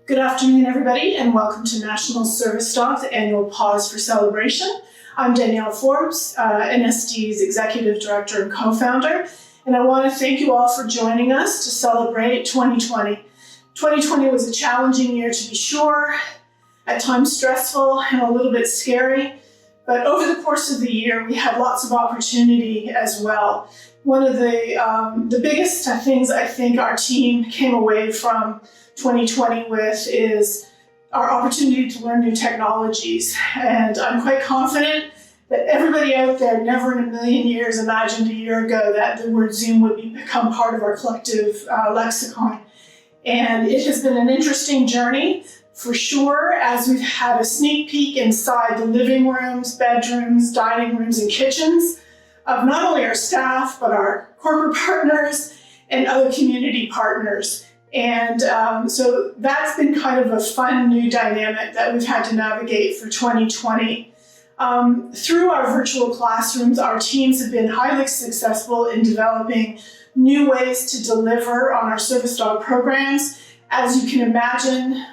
Good afternoon, everybody, and welcome to National Service Dogs annual Paws for Celebration. I'm Danielle Forbes, NSD's Executive Director and Co-founder, and I want to thank you all for joining us to celebrate 2020. 2020 was a challenging year, to be sure, at times stressful and a little bit scary, but over the course of the year, we had lots of opportunity as well. One of the biggest things I think our team came away from 2020 with is our opportunity to learn new technologies. And I'm quite confident that everybody out there never in a million years imagined a year ago that the word Zoom would become part of our collective lexicon. And it has been an interesting journey for sure, as we've had a sneak peek inside the living rooms, bedrooms, dining rooms, and kitchens of not only our staff, but our corporate partners and other community partners. And so that's been kind of a fun new dynamic that we've had to navigate for 2020. Through our virtual classrooms, our teams have been highly successful in developing new ways to deliver on our service dog programs. As you can imagine,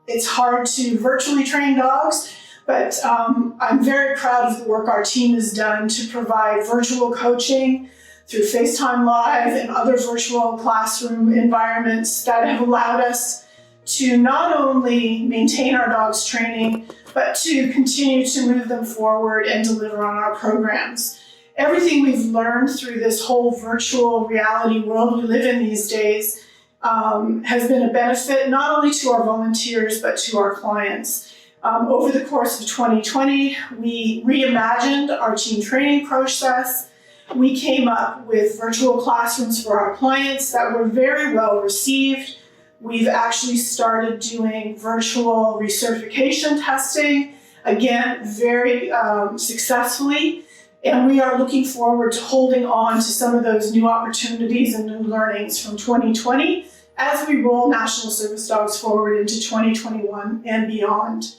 it's hard to virtually train dogs, but I'm very proud of the work our team has done to provide virtual coaching through FaceTime Live and other virtual classroom environments that have allowed us to not only maintain our dogs' training, but to continue to move them forward and deliver on our programs. Everything we've learned through this whole virtual reality world we live in these days has been a benefit not only to our volunteers, but to our clients. Over the course of 2020, we reimagined our team training process. We came up with virtual classrooms for our clients that were very well received. We've actually started doing virtual recertification testing, again, very successfully. And we are looking forward to holding on to some of those new opportunities and new learnings from 2020 as we roll National Service Dogs forward into 2021 and beyond.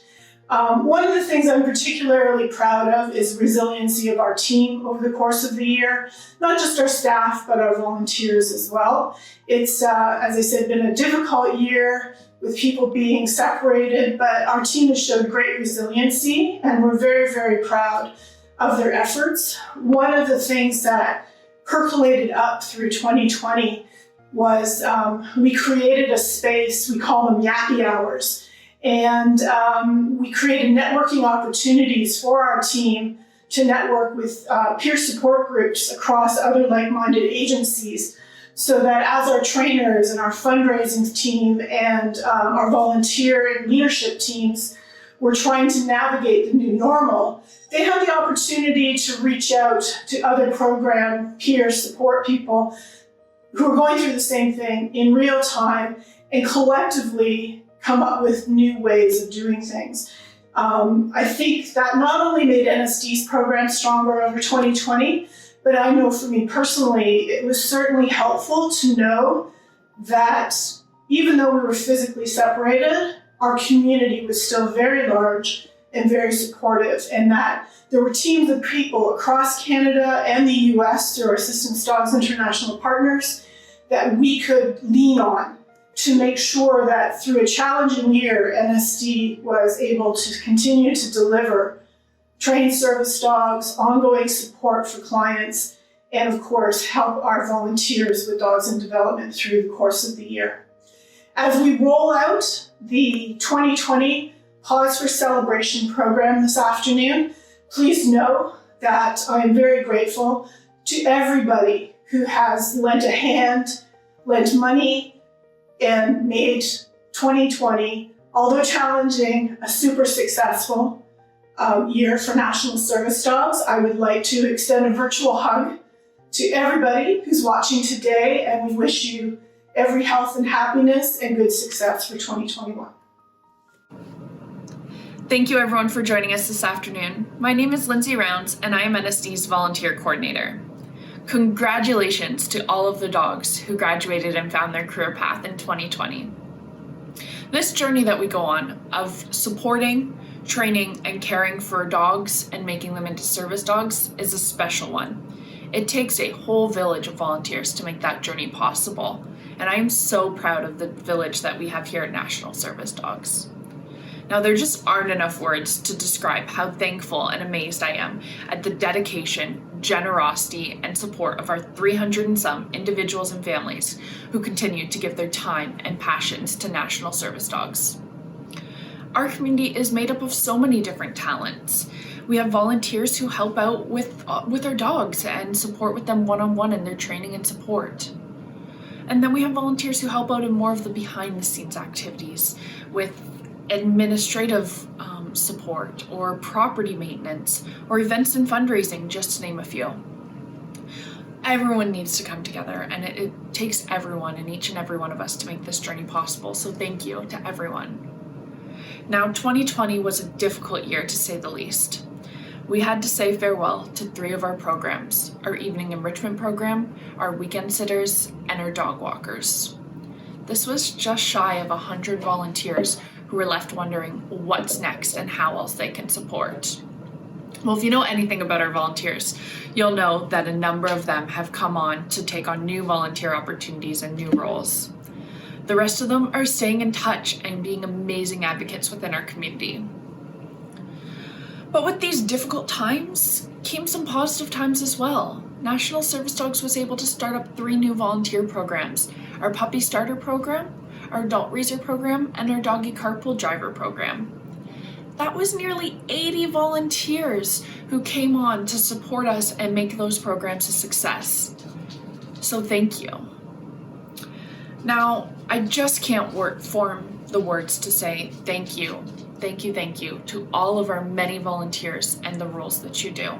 One of the things I'm particularly proud of is the resiliency of our team over the course of the year, not just our staff, but our volunteers as well. It's, as I said, been a difficult year with people being separated, but our team has showed great resiliency, and we're very, very proud of their efforts. One of the things that percolated up through 2020 was we created a space, we call them Yappy Hours. And we created networking opportunities for our team to network with peer support groups across other like-minded agencies, so that as our trainers and our fundraising team and our volunteer and leadership teams were trying to navigate the new normal, they had the opportunity to reach out to other program peer support people who are going through the same thing in real time and collectively come up with new ways of doing things. I think that not only made NSD's program stronger over 2020, but I know for me personally, it was certainly helpful to know that even though we were physically separated, our community was still very large and very supportive, and that there were teams of people across Canada and the US through our Assistance Dogs International partners that we could lean on to make sure that through a challenging year, NSD was able to continue to deliver trained service dogs, ongoing support for clients, and of course, help our volunteers with dogs in development through the course of the year. As we roll out the 2020 Paws for Celebration program this afternoon, please know that I am very grateful to everybody who has lent a hand, lent money, and made 2020, although challenging, a super successful year for National Service Dogs. I would like to extend a virtual hug to everybody who's watching today, and we wish you every health and happiness and good success for 2021. Thank you everyone for joining us this afternoon. My name is Lindsay Rounds, and I am NSD's volunteer coordinator. Congratulations to all of the dogs who graduated and found their career path in 2020. This journey that we go on of supporting, training, and caring for dogs and making them into service dogs is a special one. It takes a whole village of volunteers to make that journey possible, and I am so proud of the village that we have here at National Service Dogs. Now, there just aren't enough words to describe how thankful and amazed I am at the dedication, generosity, and support of our 300 and some individuals and families who continue to give their time and passions to National Service Dogs. Our community is made up of so many different talents. We have volunteers who help out with our dogs and support with them one-on-one in their training and support. And then we have volunteers who help out in more of the behind-the-scenes activities with administrative support or property maintenance or events and fundraising, just to name a few. Everyone needs to come together, and it takes everyone and each and every one of us to make this journey possible, so thank you to everyone. Now, 2020 was a difficult year to say the least. We had to say farewell to 3 of our programs, our evening enrichment program, our weekend sitters, and our dog walkers. This was just shy of 100 volunteers who were left wondering what's next and how else they can support. Well, if you know anything about our volunteers, you'll know that a number of them have come on to take on new volunteer opportunities and new roles. The rest of them are staying in touch and being amazing advocates within our community. But with these difficult times came some positive times as well. National Service Dogs was able to start up 3 new volunteer programs: our Puppy Starter program, our Adult Raiser program, and our Doggy Carpool Driver program. That was nearly 80 volunteers who came on to support us and make those programs a success. So thank you. Now, I just can't form the words to say thank you to all of our many volunteers and the roles that you do.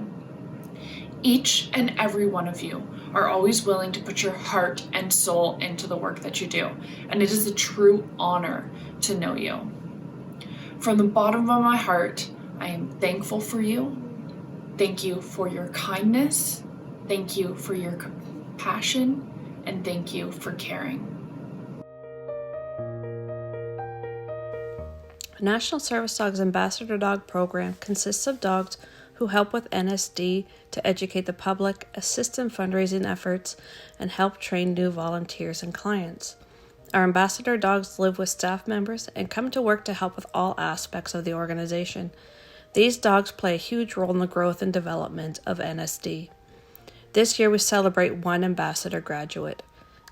Each and every one of you are always willing to put your heart and soul into the work that you do, and it is a true honor to know you. From the bottom of my heart, I am thankful for you. Thank you for your kindness. Thank you for your compassion, and thank you for caring. The National Service Dogs Ambassador Dog Program consists of dogs who help with NSD to educate the public, assist in fundraising efforts, and help train new volunteers and clients. Our ambassador dogs live with staff members and come to work to help with all aspects of the organization. These dogs play a huge role in the growth and development of NSD. This year we celebrate 1 ambassador graduate.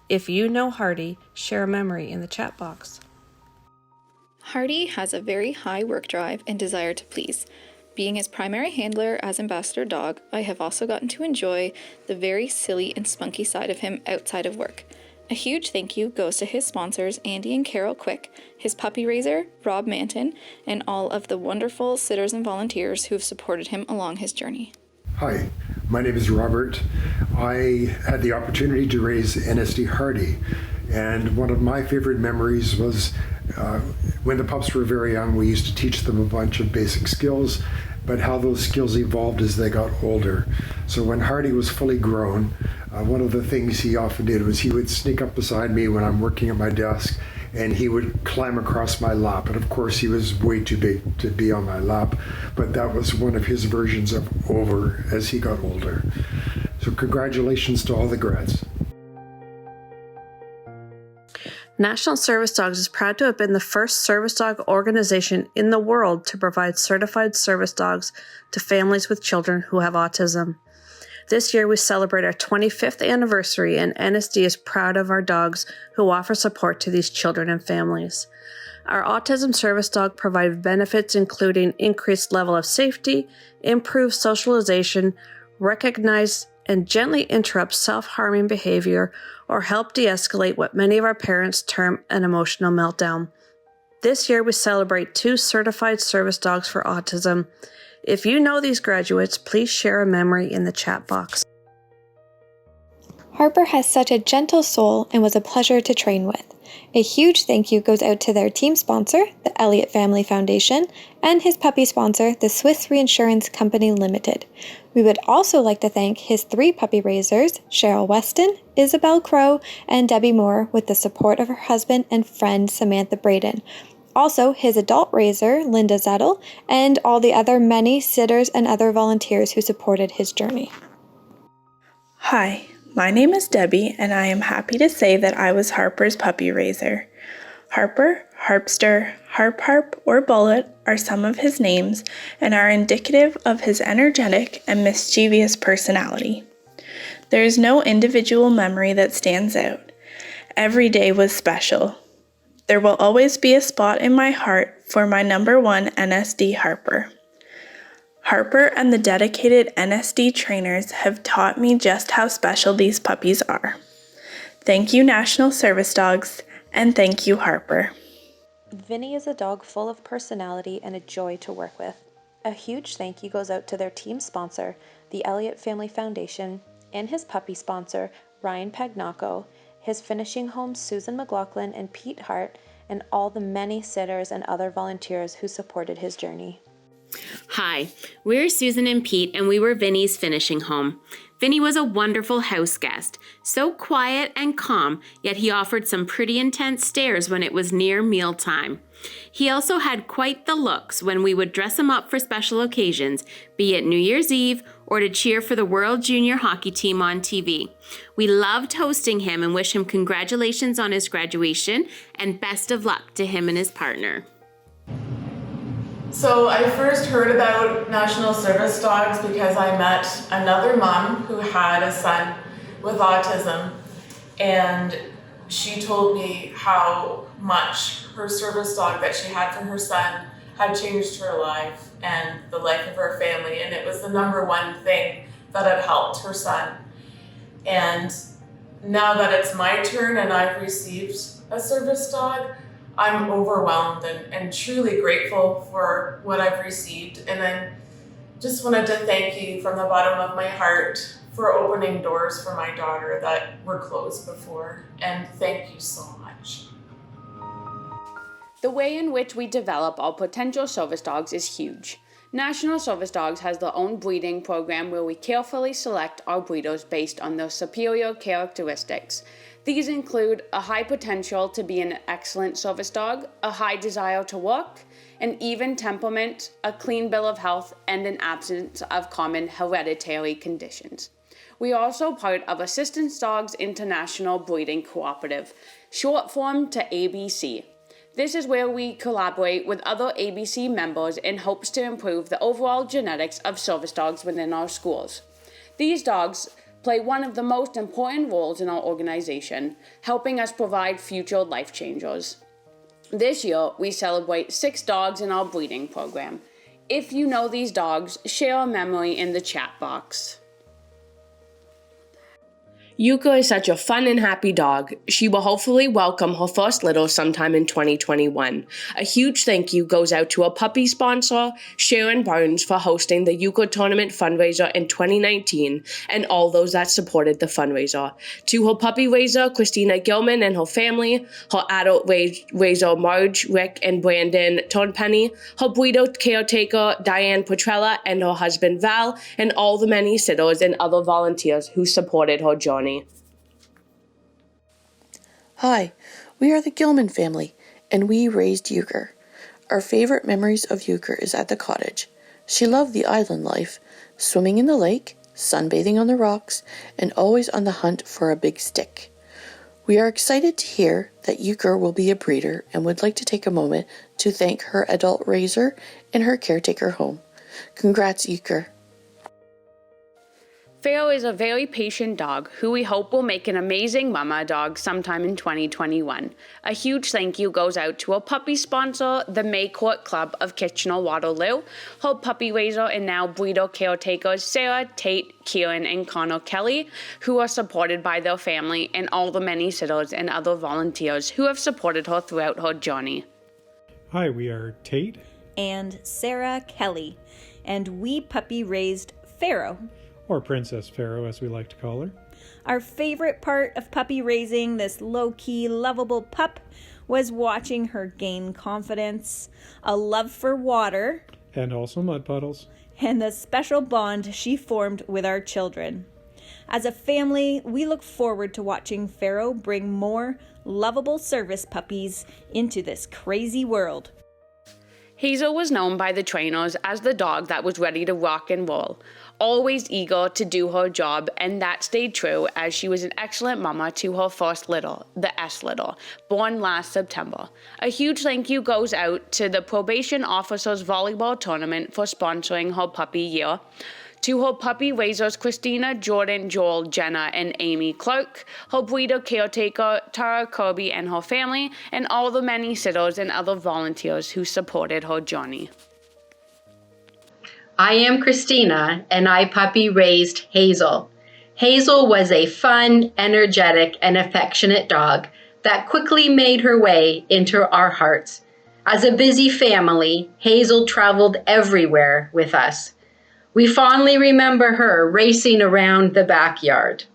If you know Hardy, share a memory in the chat box. Hardy has a very high work drive and desire to please. Being his primary handler as ambassador dog, I have also gotten to enjoy the very silly and spunky side of him outside of work. A huge thank you goes to his sponsors, Andy and Carol Quick, his puppy raiser, Rob Manton, and all of the wonderful sitters and volunteers who have supported him along his journey. Hi, my name is Robert. I had the opportunity to raise NSD Hardy, and one of my favorite memories was when the pups were very young, we used to teach them a bunch of basic skills, but how those skills evolved as they got older. So when Hardy was fully grown, one of the things he often did was he would sneak up beside me when I'm working at my desk, and he would climb across my lap. And of course, he was way too big to be on my lap, but that was one of his versions of over as he got older. So congratulations to all the grads. National Service Dogs is proud to have been the first service dog organization in the world to provide certified service dogs to families with children who have autism. This year we celebrate our 25th anniversary, and NSD is proud of our dogs who offer support to these children and families. Our autism service dog provide benefits including increased level of safety, improved socialization, recognize and gently interrupt self-harming behavior, or help de-escalate what many of our parents term an emotional meltdown. This year we celebrate 2 certified service dogs for autism. If you know these graduates, please share a memory in the chat box. Harper has such a gentle soul and was a pleasure to train with. A huge thank you goes out to their team sponsor, the Elliott Family Foundation, and his puppy sponsor, the Swiss Reinsurance Company Limited. We would also like to thank his 3 puppy raisers, Cheryl Weston, Isabel Crow, and Debbie Moore, with the support of her husband and friend Samantha Braden. Also, his adult raiser, Linda Zettel, and all the other many sitters and other volunteers who supported his journey. Hi, My name is Debbie, and I am happy to say that I was Harper's puppy raiser. Harper, Harpster, Harp Harp, or Bullet are some of his names and are indicative of his energetic and mischievous personality. There is no individual memory that stands out. Every day was special. There will always be a spot in my heart for my number one NSD Harper. Harper and the dedicated NSD trainers have taught me just how special these puppies are. Thank you, National Service Dogs, and thank you, Harper. Vinny is a dog full of personality and a joy to work with. A huge thank you goes out to their team sponsor, the Elliott Family Foundation, and his puppy sponsor, Ryan Pagnacco, his finishing homes, Susan McLaughlin and Pete Hart, and all the many sitters and other volunteers who supported his journey. Hi, we're Susan and Pete, and we were Vinny's finishing home. Vinny was a wonderful house guest, so quiet and calm, yet he offered some pretty intense stares when it was near mealtime. He also had quite the looks when we would dress him up for special occasions, be it New Year's Eve or to cheer for the World Junior Hockey Team on TV. We loved hosting him and wish him congratulations on his graduation and best of luck to him and his partner. So I first heard about National Service Dogs because I met another mom who had a son with autism, and she told me how much her service dog that she had for her son had changed her life and the life of her family, and it was the number one thing that had helped her son. And now that it's my turn and I've received a service dog, I'm overwhelmed and truly grateful for what I've received. And I just wanted to thank you from the bottom of my heart for opening doors for my daughter that were closed before. And thank you so much. The way in which we develop our potential service dogs is huge. National Service Dogs has their own breeding program where we carefully select our breeders based on their superior characteristics. These include a high potential to be an excellent service dog, a high desire to work, an even temperament, a clean bill of health, and an absence of common hereditary conditions. We are also part of Assistance Dogs International Breeding Cooperative, short form to ABC. This is where we collaborate with other ABC members in hopes to improve the overall genetics of service dogs within our schools. These dogs play one of the most important roles in our organization, helping us provide future life changers. This year, we celebrate 6 dogs in our breeding program. If you know these dogs, share a memory in the chat box. Yuka is such a fun and happy dog. She will hopefully welcome her first litter sometime in 2021. A huge thank you goes out to our puppy sponsor, Sharon Burns, for hosting the Yuka Tournament fundraiser in 2019 and all those that supported the fundraiser. To her puppy raiser, Christina Gilman and her family, her adult raiser, Marge, Rick, and Brandon Turnpenny, her breeder caretaker, Diane Petrella, and her husband, Val, and all the many sitters and other volunteers who supported her journey. Hi, we are the Gilman family, and we raised Euchre. Our favorite memories of Euchre is at the cottage. She loved the island life, swimming in the lake, sunbathing on the rocks, and always on the hunt for a big stick. We are excited to hear that Euchre will be a breeder and would like to take a moment to thank her adult raiser and her caretaker home. Congrats, Euchre. Pharaoh is a very patient dog who we hope will make an amazing mama dog sometime in 2021. A huge thank you goes out to our puppy sponsor, the May Court Club of Kitchener-Waterloo, her puppy raiser and now breeder caretakers Sarah, Tate, Kieran, and Connor Kelly, who are supported by their family, and all the many sitters and other volunteers who have supported her throughout her journey. Hi, we are Tate and Sarah Kelly, and we puppy raised Pharaoh. Or Princess Pharaoh, as we like to call her. Our favorite part of puppy raising this low-key, lovable pup was watching her gain confidence, a love for water, and also mud puddles, and the special bond she formed with our children. As a family, we look forward to watching Pharaoh bring more lovable service puppies into this crazy world. Hazel was known by the trainers as the dog that was ready to rock and roll. always eager to do her job, and that stayed true as she was an excellent mama to her first little, the S little, born last September. A huge thank you goes out to the Probation Officers Volleyball Tournament for sponsoring her puppy year, to her puppy raisers Christina, Jordan, Joel, Jenna, and Amy Clark, her breeder caretaker Tara Kirby and her family, and all the many sitters and other volunteers who supported her journey. I am Christina, and I puppy raised Hazel. Hazel was a fun, energetic, and affectionate dog that quickly made her way into our hearts. As a busy family, Hazel traveled everywhere with us. We fondly remember her racing around the backyard.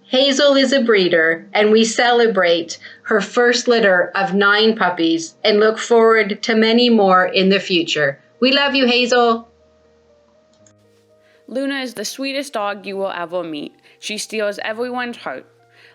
Hazel is a breeder, and we celebrate her first litter of 9 puppies and look forward to many more in the future. We love you, Hazel. Luna is the sweetest dog you will ever meet. She steals everyone's heart.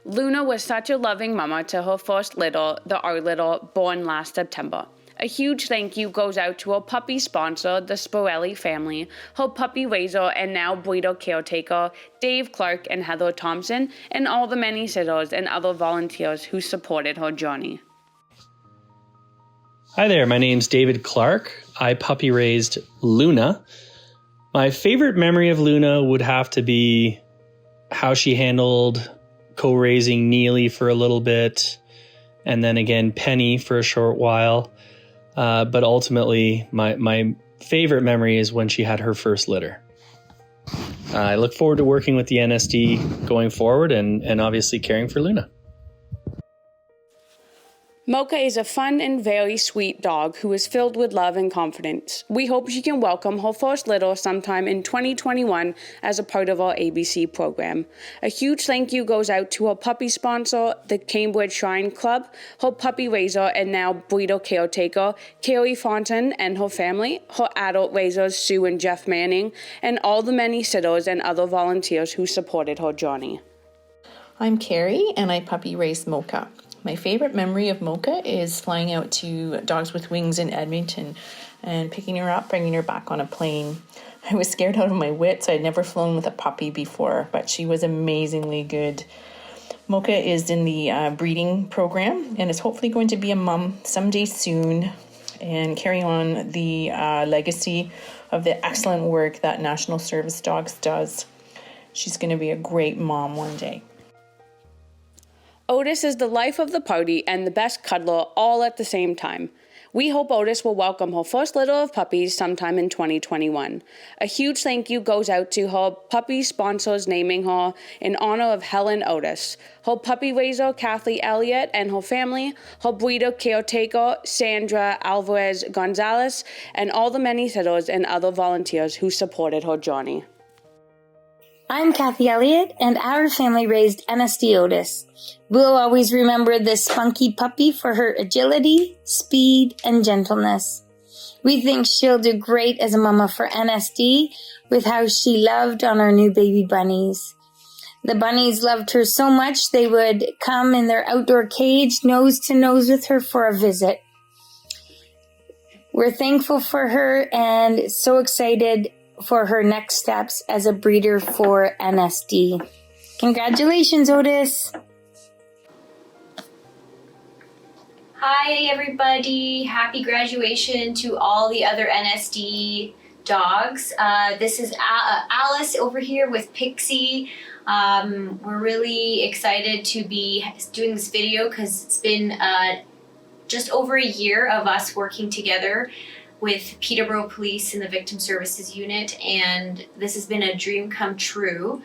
Luna was such a loving mama to her first litter, the R little, born last September. A huge thank you goes out to her puppy sponsor, the Sporelli family, her puppy raiser and now breeder caretaker, Dave Clark and Heather Thompson, and all the many sitters and other volunteers who supported her journey. Hi there, my name's David Clark. I puppy raised Luna. My favorite memory of Luna would have to be how she handled co-raising Neely for a little bit, and then again Penny for a short while. But ultimately, my favorite memory is when she had her first litter. I look forward to working with the NSD going forward and obviously caring for Luna. Mocha is a fun and very sweet dog who is filled with love and confidence. We hope she can welcome her first litter sometime in 2021 as a part of our ABC program. A huge thank you goes out to her puppy sponsor, the Cambridge Shrine Club, her puppy raiser and now breeder caretaker, Carrie Fontaine and her family, her adult raisers, Sue and Jeff Manning, and all the many sitters and other volunteers who supported her journey. I'm Carrie, and I puppy raised Mocha. My favorite memory of Mocha is flying out to Dogs with Wings in Edmonton and picking her up, bringing her back on a plane. I was scared out of my wits. I'd never flown with a puppy before, but she was amazingly good. Mocha is in the breeding program and is hopefully going to be a mom someday soon and carry on the legacy of the excellent work that National Service Dogs does. She's going to be a great mom one day. Otis is the life of the party and the best cuddler all at the same time. We hope Otis will welcome her first litter of puppies sometime in 2021. A huge thank you goes out to her puppy sponsors naming her in honor of Helen Otis, her puppy raiser Kathy Elliott and her family, her breeder caretaker Sandra Alvarez Gonzalez, and all the many sitters and other volunteers who supported her journey. I'm Kathy Elliott, and our family raised NSD Otis. We'll always remember this spunky puppy for her agility, speed, and gentleness. We think she'll do great as a mama for NSD with how she loved on our new baby bunnies. The bunnies loved her so much they would come in their outdoor cage nose to nose with her for a visit. We're thankful for her and so excited for her next steps as a breeder for NSD. Congratulations, Otis! Hi, everybody. Happy graduation to all the other NSD dogs. This is Alice over here with Pixie. We're really excited to be doing this video because it's been just over a year of us working together with Peterborough Police and the Victim Services Unit, and this has been a dream come true,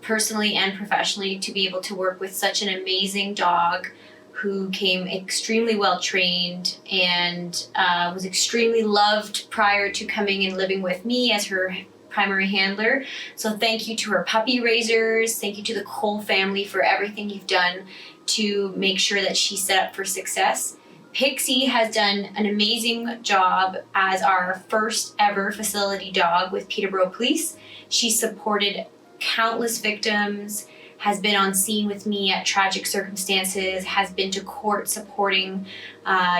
personally and professionally, to be able to work with such an amazing dog who came extremely well trained and was extremely loved prior to coming and living with me as her primary handler. So thank you to her puppy raisers, thank you to the Cole family for everything you've done to make sure that she's set up for success. Pixie has done an amazing job as our first ever facility dog with Peterborough Police. She supported countless victims, has been on scene with me at tragic circumstances, has been to court supporting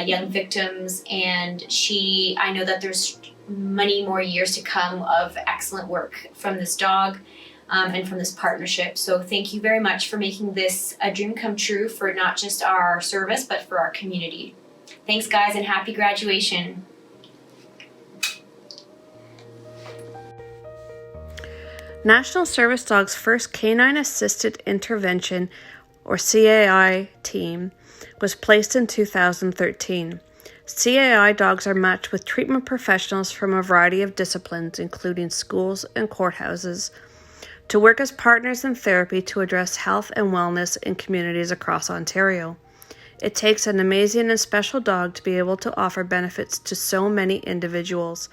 young victims, and I know that there's many more years to come of excellent work from this dog and from this partnership. So thank you very much for making this a dream come true for not just our service, but for our community. Thanks, guys, and happy graduation. National Service Dog's first Canine Assisted Intervention, or CAI, team was placed in 2013. CAI dogs are matched with treatment professionals from a variety of disciplines, including schools and courthouses, to work as partners in therapy to address health and wellness in communities across Ontario. It takes an amazing and special dog to be able to offer benefits to so many individuals.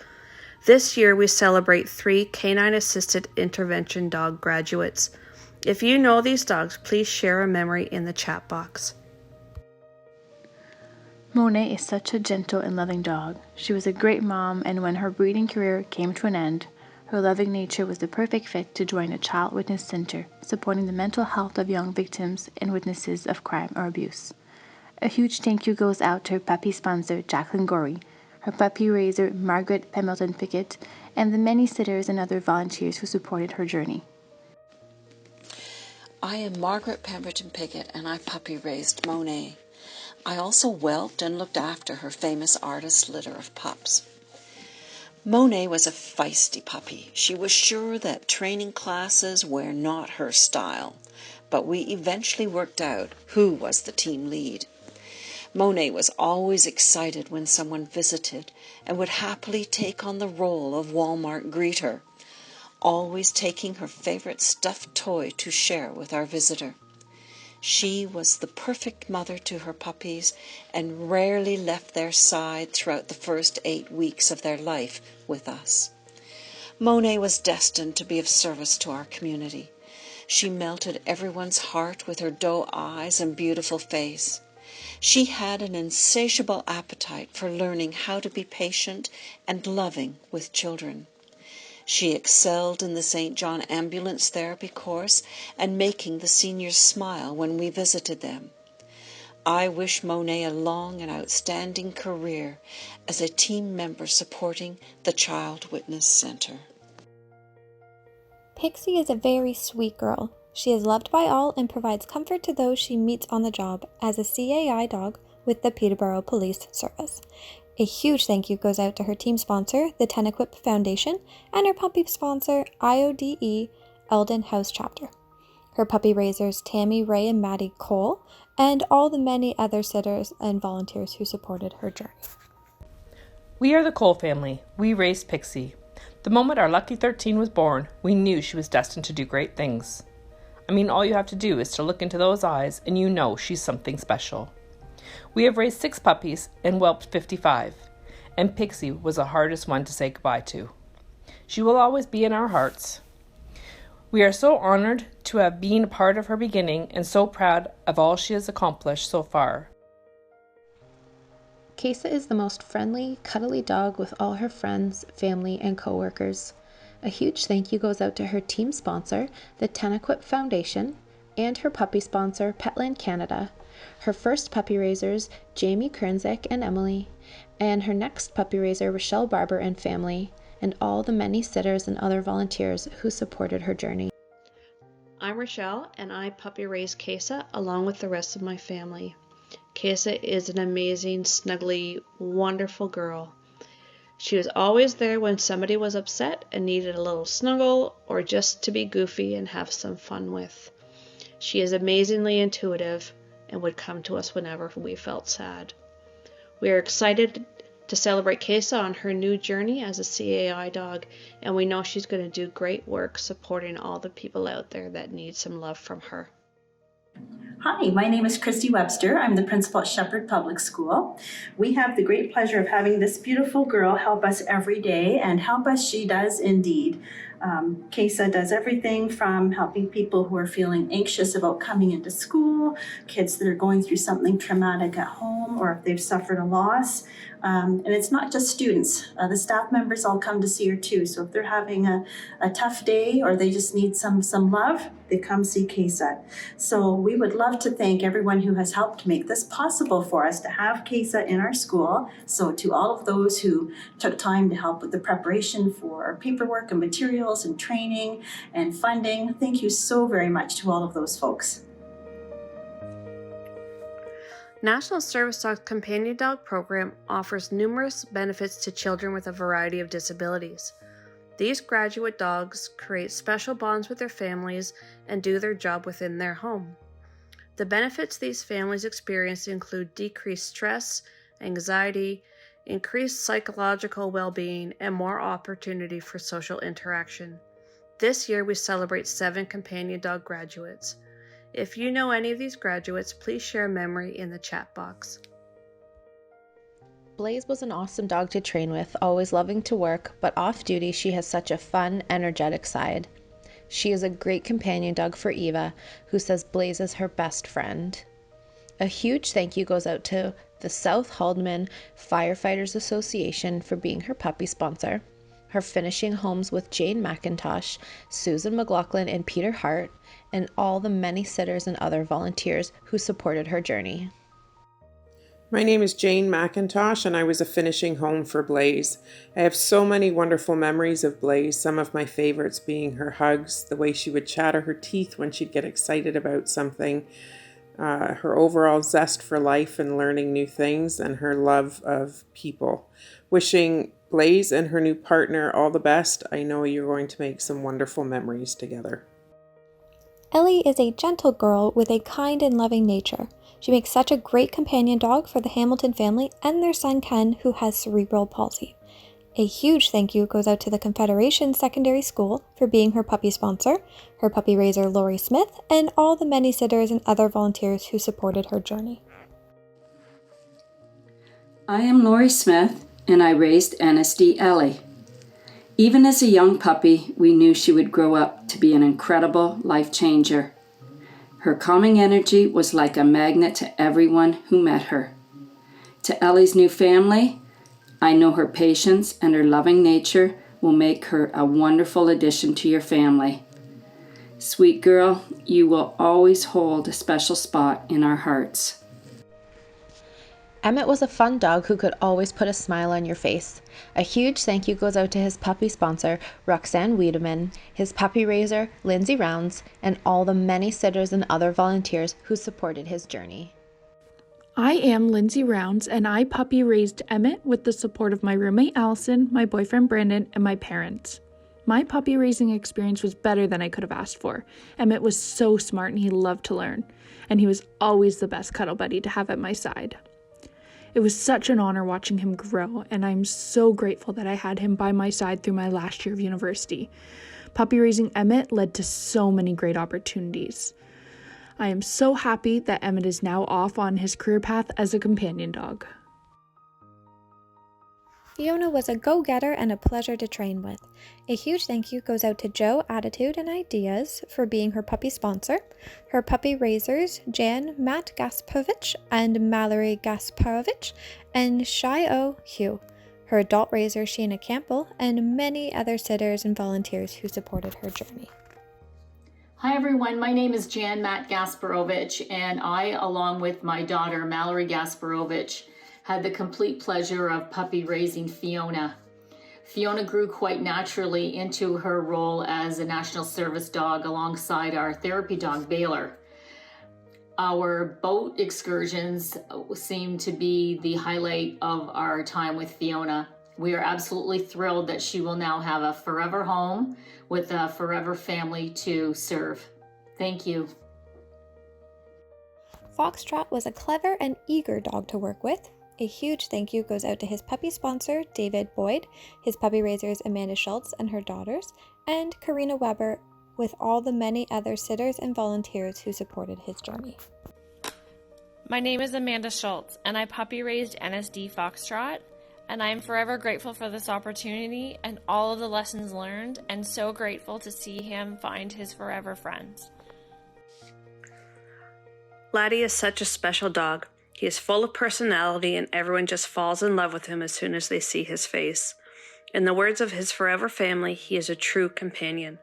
This year, we celebrate 3 Canine Assisted Intervention dog graduates. If you know these dogs, please share a memory in the chat box. Monet is such a gentle and loving dog. She was a great mom, and when her breeding career came to an end, her loving nature was the perfect fit to join a child witness center, supporting the mental health of young victims and witnesses of crime or abuse. A huge thank you goes out to her puppy sponsor, Jacqueline Gorey, her puppy raiser, Margaret Pemberton Pickett, and the many sitters and other volunteers who supported her journey. I am Margaret Pemberton Pickett, and I puppy raised Monet. I also whelped and looked after her famous artist litter of pups. Monet was a feisty puppy. She was sure that training classes were not her style, but we eventually worked out who was the team lead. Monet was always excited when someone visited and would happily take on the role of Walmart greeter, always taking her favorite stuffed toy to share with our visitor. She was the perfect mother to her puppies and rarely left their side throughout the first 8 weeks of their life with us. Monet was destined to be of service to our community. She melted everyone's heart with her doe eyes and beautiful face. She had an insatiable appetite for learning how to be patient and loving with children. She excelled in the St. John ambulance therapy course and making the seniors smile when we visited them. I wish Monet a long and outstanding career as a team member supporting the Child Witness Center. Pixie is a very sweet girl. She is loved by all and provides comfort to those she meets on the job as a CAI dog with the Peterborough Police Service. A huge thank you goes out to her team sponsor, the Tenequip Foundation, and her puppy sponsor, IODE Eldon House Chapter. Her puppy raisers, Tammy, Ray, and Maddie Cole, and all the many other sitters and volunteers who supported her journey. We are the Cole family. We raised Pixie. The moment our lucky 13 was born, we knew she was destined to do great things. I mean, all you have to do is to look into those eyes and you know she's something special. We have raised 6 puppies and whelped 55, and Pixie was the hardest one to say goodbye to. She will always be in our hearts. We are so honored to have been a part of her beginning and so proud of all she has accomplished so far. Kesa is the most friendly, cuddly dog with all her friends, family, and coworkers. A huge thank you goes out to her team sponsor, the Tenequip Foundation, and her puppy sponsor, Petland Canada, her first puppy raisers, Jamie Kernzik and Emily, and her next puppy raiser, Rochelle Barber and family, and all the many sitters and other volunteers who supported her journey. I'm Rochelle, and I puppy raised Kesa along with the rest of my family. Kesa is an amazing, snuggly, wonderful girl. She was always there when somebody was upset and needed a little snuggle or just to be goofy and have some fun with. She is amazingly intuitive and would come to us whenever we felt sad. We are excited to celebrate Kesa on her new journey as a CAI dog, and we know she's going to do great work supporting all the people out there that need some love from her. Hi, my name is Christy Webster. I'm the principal at Shepherd Public School. We have the great pleasure of having this beautiful girl help us every day, and help us she does indeed. CASA does everything from helping people who are feeling anxious about coming into school, kids that are going through something traumatic at home, or if they've suffered a loss. And it's not just students. The staff members all come to see her too. So if they're having a tough day or they just need some love, they come see CASA. So we would love to thank everyone who has helped make this possible for us to have CASA in our school. So to all of those who took time to help with the preparation for paperwork and materials and training and funding, thank you so very much to all of those folks. National Service Dog's Companion Dog Program offers numerous benefits to children with a variety of disabilities. These graduate dogs create special bonds with their families and do their job within their home. The benefits these families experience include decreased stress, anxiety, increased psychological well-being, and more opportunity for social interaction. This year we celebrate 7 Companion Dog graduates. If you know any of these graduates, please share a memory in the chat box. Blaze was an awesome dog to train with, always loving to work, but off duty she has such a fun, energetic side. She is a great companion dog for Eva, who says Blaze is her best friend. A huge thank you goes out to the South Haldeman Firefighters Association for being her puppy sponsor, her finishing homes with Jane McIntosh, Susan McLaughlin, and Peter Hart, and all the many sitters and other volunteers who supported her journey. My name is Jane McIntosh, and I was a finishing home for Blaze. I have so many wonderful memories of Blaze, some of my favorites being her hugs, the way she would chatter her teeth when she'd get excited about something, her overall zest for life and learning new things, and her love of people. Wishing Blaze and her new partner all the best. I know you're going to make some wonderful memories together. Ellie is a gentle girl with a kind and loving nature. She makes such a great companion dog for the Hamilton family and their son Ken, who has cerebral palsy. A huge thank you goes out to the Confederation Secondary School for being her puppy sponsor, her puppy raiser Lori Smith, and all the many sitters and other volunteers who supported her journey. I am Lori Smith, and I raised NSD Ellie. Even as a young puppy, we knew she would grow up to be an incredible life changer. Her calming energy was like a magnet to everyone who met her. To Ellie's new family, I know her patience and her loving nature will make her a wonderful addition to your family. Sweet girl, you will always hold a special spot in our hearts. Emmett was a fun dog who could always put a smile on your face. A huge thank you goes out to his puppy sponsor, Roxanne Wiedemann, his puppy raiser, Lindsay Rounds, and all the many sitters and other volunteers who supported his journey. I am Lindsay Rounds, and I puppy raised Emmett with the support of my roommate Allison, my boyfriend Brandon, and my parents. My puppy raising experience was better than I could have asked for. Emmett was so smart and he loved to learn, and he was always the best cuddle buddy to have at my side. It was such an honor watching him grow, and I'm so grateful that I had him by my side through my last year of university. Puppy raising Emmett led to so many great opportunities. I am so happy that Emmett is now off on his career path as a companion dog. Fiona was a go-getter and a pleasure to train with. A huge thank you goes out to Joe Attitude and Ideas for being her puppy sponsor, her puppy raisers Jan Matt Gasparovich and Mallory Gasparovich, and Shio Hugh, her adult raiser Sheena Campbell, and many other sitters and volunteers who supported her journey. Hi everyone, my name is Jan Matt Gasparovich, and I, along with my daughter Mallory Gasparovich, had the complete pleasure of puppy raising Fiona. Fiona grew quite naturally into her role as a national service dog alongside our therapy dog Baylor. Our boat excursions seemed to be the highlight of our time with Fiona. We are absolutely thrilled that she will now have a forever home with a forever family to serve. Thank you. Foxtrot was a clever and eager dog to work with. A huge thank you goes out to his puppy sponsor, David Boyd, his puppy raisers, Amanda Schultz and her daughters, and Karina Weber, with all the many other sitters and volunteers who supported his journey. My name is Amanda Schultz, and I puppy raised NSD Foxtrot. and I am forever grateful for this opportunity and all of the lessons learned, and so grateful to see him find his forever friends. Laddie is such a special dog. He is full of personality, and everyone just falls in love with him as soon as they see his face. In the words of his forever family, he is a true companion.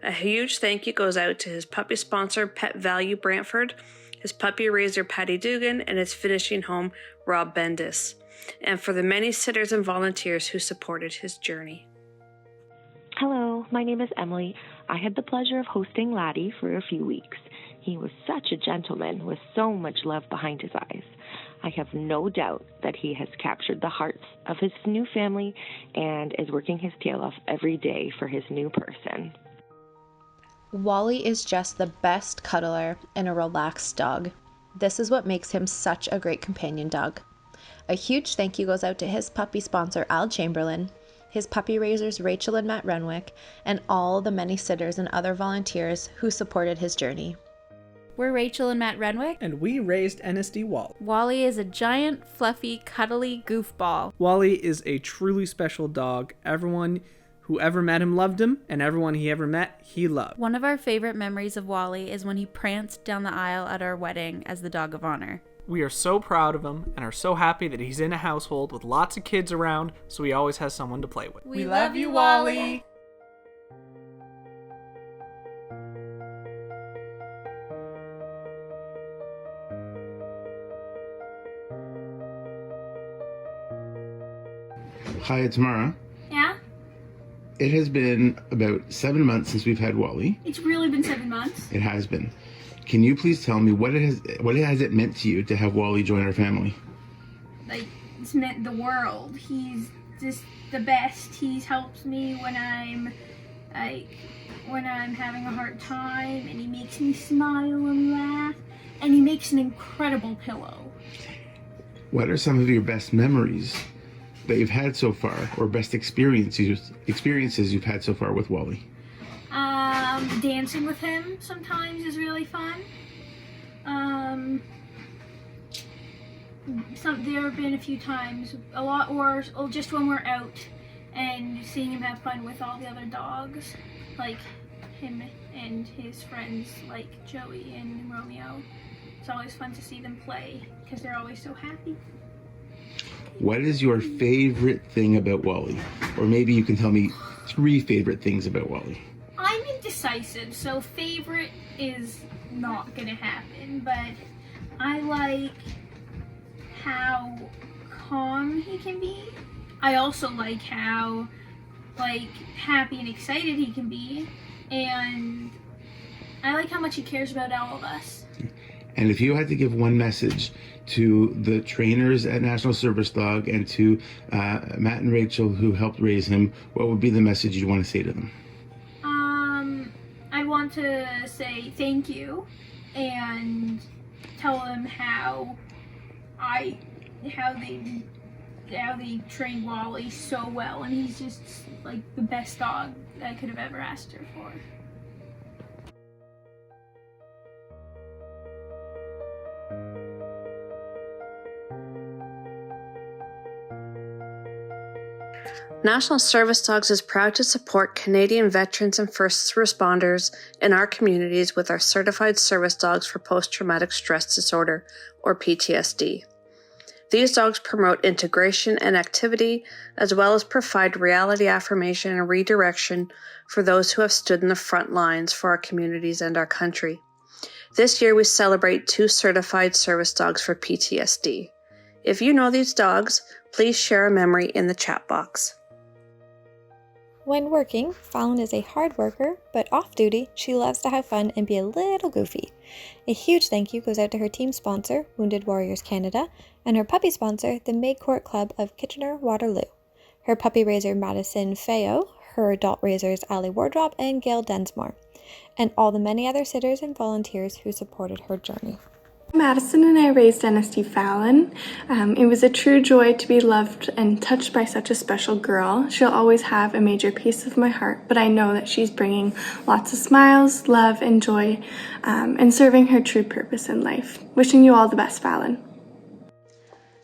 A huge thank you goes out to his puppy sponsor, Pet Value Brantford, his puppy raiser, Patty Dugan, and his finishing home, Rob Bendis, and for the many sitters and volunteers who supported his journey. Hello, my name is Emily. I had the pleasure of hosting Laddie for a few weeks. He was such a gentleman with so much love behind his eyes. I have no doubt that he has captured the hearts of his new family and is working his tail off every day for his new person. Wally is just the best cuddler and a relaxed dog. This is what makes him such a great companion dog. A huge thank you goes out to his puppy sponsor, Al Chamberlain, his puppy raisers, Rachel and Matt Renwick, and all the many sitters and other volunteers who supported his journey. We're Rachel and Matt Renwick, and we raised NSD Wally. Wally is a giant, fluffy, cuddly goofball. Wally is a truly special dog. Everyone who ever met him loved him, and everyone he ever met, he loved. One of our favorite memories of Wally is when he pranced down the aisle at our wedding as the dog of honor. We are so proud of him and are so happy that he's in a household with lots of kids around, so he always has someone to play with. We love you, Wally! Hi, it's Mara. Yeah? It has been about 7 months since we've had Wally. It's really been 7 months. It has been. Can you please tell me what has it meant to you to have Wally join our family? Like, it's meant the world. He's just the best. He's helped me when I'm having a hard time, and he makes me smile and laugh, and he makes an incredible pillow. What are some of your best memories that you've had so far, or best experiences you've had so far with Wally? Dancing with him sometimes is really fun. There have been a few times, a lot, or just when we're out and seeing him have fun with all the other dogs, like him and his friends, like Joey and Romeo. It's always fun to see them play because they're always so happy. What is your favorite thing about Wally? Or maybe you can tell me 3 favorite things about Wally. I'm indecisive, so favorite is not gonna happen, but I like how calm he can be. I also like how happy and excited he can be, and I like how much he cares about all of us. And if you had to give one message to the trainers at National Service Dog and to Matt and Rachel who helped raise him, what would be the message you'd want to say to them? I want to say thank you and tell them how they trained Wally so well, and he's just like the best dog I could have ever asked her for. National Service Dogs is proud to support Canadian veterans and first responders in our communities with our certified service dogs for post-traumatic stress disorder, or PTSD. These dogs promote integration and activity, as well as provide reality affirmation and redirection for those who have stood in the front lines for our communities and our country. This year we celebrate 2 certified service dogs for PTSD. If you know these dogs, please share a memory in the chat box. When working, Fallon is a hard worker, but off-duty, she loves to have fun and be a little goofy. A huge thank you goes out to her team sponsor, Wounded Warriors Canada, and her puppy sponsor, the Maid Court Club of Kitchener-Waterloo. Her puppy raiser, Madison Feo, her adult raisers, Ali Wardrop and Gail Densmore, and all the many other sitters and volunteers who supported her journey. Madison and I raised NSD Fallon. It was a true joy to be loved and touched by such a special girl. She'll always have a major piece of my heart, but I know that she's bringing lots of smiles, love, and joy, and serving her true purpose in life. Wishing you all the best, Fallon.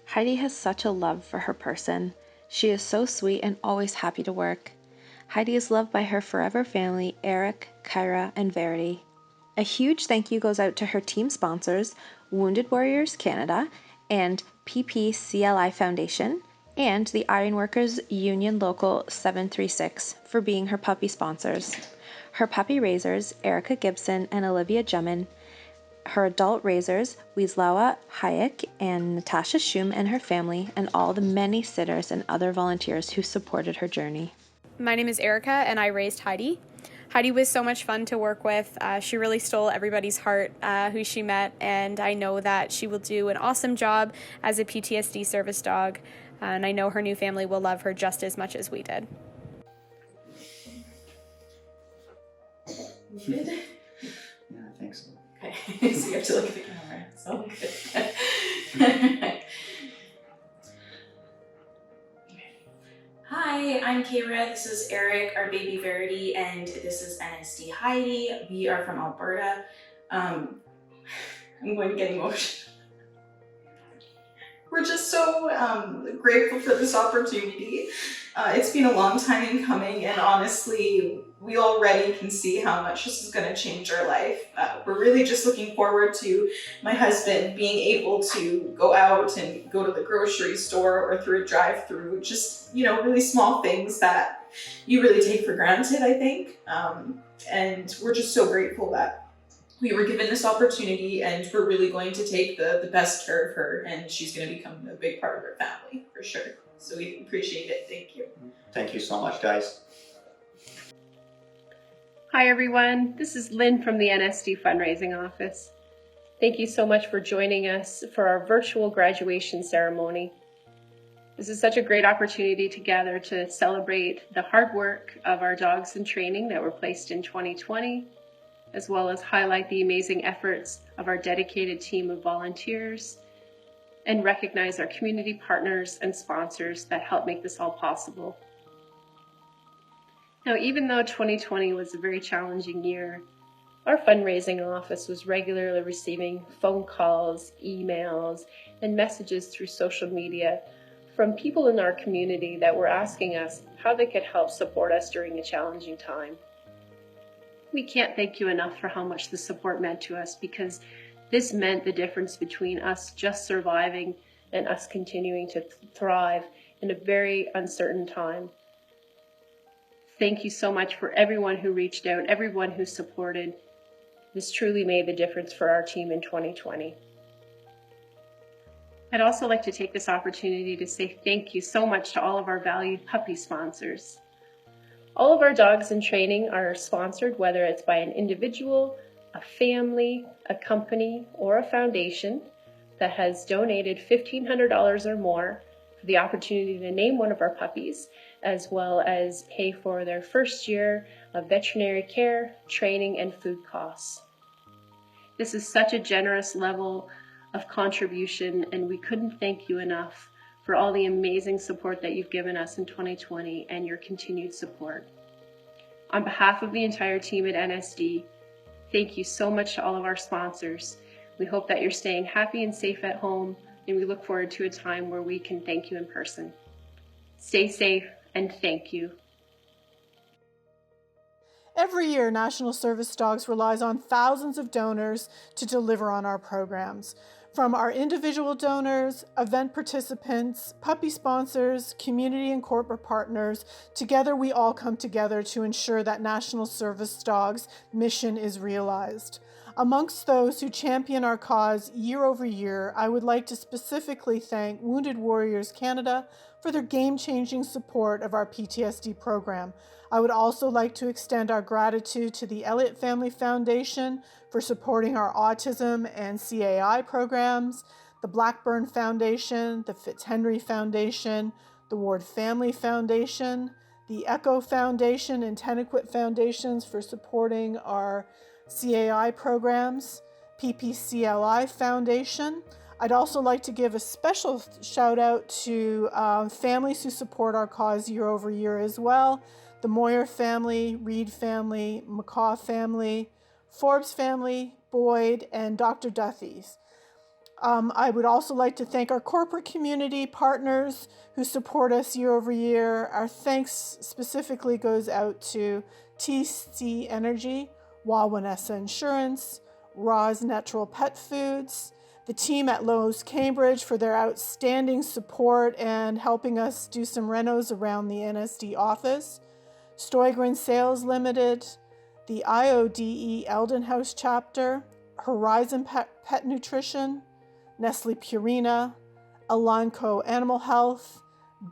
Heidi has such a love for her person. She is so sweet and always happy to work. Heidi is loved by her forever family, Eric, Kyra, and Verity. A huge thank you goes out to her team sponsors, Wounded Warriors Canada and PPCLI Foundation, and the Ironworkers Union Local 736 for being her puppy sponsors. Her puppy raisers, Erica Gibson and Olivia Jummin, her adult raisers, Wisława Hayek and Natasha Schum and her family, and all the many sitters and other volunteers who supported her journey. My name is Erica, and I raised Heidi. Heidi was so much fun to work with. She really stole everybody's heart who she met, and I know that she will do an awesome job as a PTSD service dog, and I know her new family will love her just as much as we did. Good? Yeah, I think so. Okay, so you have to look at the camera. So good. Hi, I'm Kayra. This is Eric, our baby Verity, and this is NSD Heidi. We are from Alberta. I'm going to get emotional. We're just so grateful for this opportunity. It's been a long time in coming, and honestly, we already can see how much this is going to change our life. We're really just looking forward to my husband being able to go out and go to the grocery store or through a drive-through, just, you know, really small things that you really take for granted, I think. And we're just so grateful that we were given this opportunity, and we're really going to take the best care of her, and she's going to become a big part of our family, for sure. So we appreciate it. Thank you. Thank you so much, guys. Hi everyone, this is Lynn from the NSD Fundraising Office. Thank you so much for joining us for our virtual graduation ceremony. This is such a great opportunity to gather to celebrate the hard work of our dogs in training that were placed in 2020, as well as highlight the amazing efforts of our dedicated team of volunteers and recognize our community partners and sponsors that help make this all possible. Now, even though 2020 was a very challenging year, our fundraising office was regularly receiving phone calls, emails, and messages through social media from people in our community that were asking us how they could help support us during a challenging time. We can't thank you enough for how much the support meant to us, because this meant the difference between us just surviving and us continuing to thrive in a very uncertain time. Thank you so much for everyone who reached out, everyone who supported. This truly made the difference for our team in 2020. I'd also like to take this opportunity to say thank you so much to all of our valued puppy sponsors. All of our dogs in training are sponsored, whether it's by an individual, a family, a company, or a foundation that has donated $1,500 or more for the opportunity to name one of our puppies, as well as pay for their first year of veterinary care, training, and food costs. This is such a generous level of contribution, and we couldn't thank you enough for all the amazing support that you've given us in 2020 and your continued support. On behalf of the entire team at NSD, thank you so much to all of our sponsors. We hope that you're staying happy and safe at home, and we look forward to a time where we can thank you in person. Stay safe, and thank you. Every year, National Service Dogs relies on thousands of donors to deliver on our programs. From our individual donors, event participants, puppy sponsors, community and corporate partners, together we all come together to ensure that National Service Dogs' mission is realized. Amongst those who champion our cause year over year, I would like to specifically thank Wounded Warriors Canada for their game-changing support of our PTSD program. I would also like to extend our gratitude to the Elliott Family Foundation for supporting our autism and CAI programs, the Blackburn Foundation, the Fitzhenry Foundation, the Ward Family Foundation, the Echo Foundation and Tennequit Foundations for supporting our CAI programs, PPCLI Foundation. I'd also like to give a special shout out to families who support our cause year over year as well. The Moyer family, Reed family, McCaw family, Forbes family, Boyd, and Dr. Duthie's. I would also like to thank our corporate community partners who support us year over year. Our thanks specifically goes out to TC Energy, Wawanesa Insurance, Roz Natural Pet Foods, the team at Lowe's Cambridge for their outstanding support and helping us do some renos around the NSD office, Stoigren Sales Limited, the IODE Eldon House chapter, Horizon Pet Nutrition, Nestle Purina, Elanco Animal Health,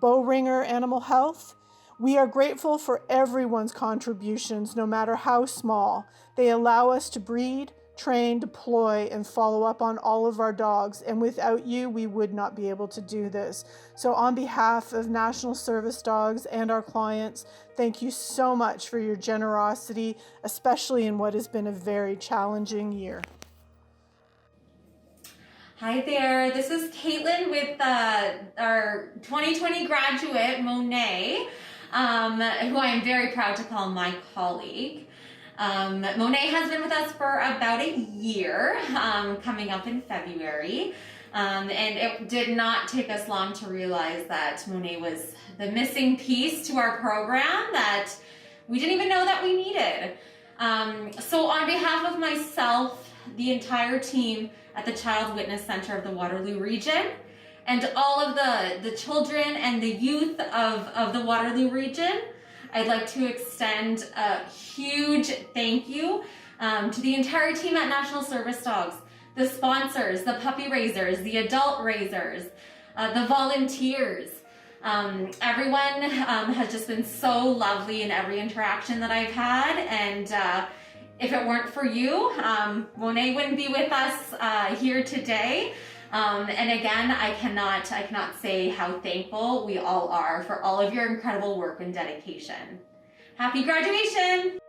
Bowringer Animal Health. We are grateful for everyone's contributions, no matter how small. They allow us to breed, train, deploy, and follow up on all of our dogs, and without you, we would not be able to do this. So on behalf of National Service Dogs and our clients, thank you so much for your generosity, especially in what has been a very challenging year. Hi there, this is Caitlin with our 2020 graduate, Monet, who I am very proud to call my colleague. Monet has been with us for about a year, coming up in February, and it did not take us long to realize that Monet was the missing piece to our program that we didn't even know that we needed. So on behalf of myself, the entire team at the Child Witness Center of the Waterloo region, and all of the children and the youth of the Waterloo region, I'd like to extend a huge thank you to the entire team at National Service Dogs, the sponsors, the puppy raisers, the adult raisers, the volunteers. Everyone has just been so lovely in every interaction that I've had, and if it weren't for you, Monet wouldn't be with us here today. And again, I cannot say how thankful we all are for all of your incredible work and dedication. Happy graduation!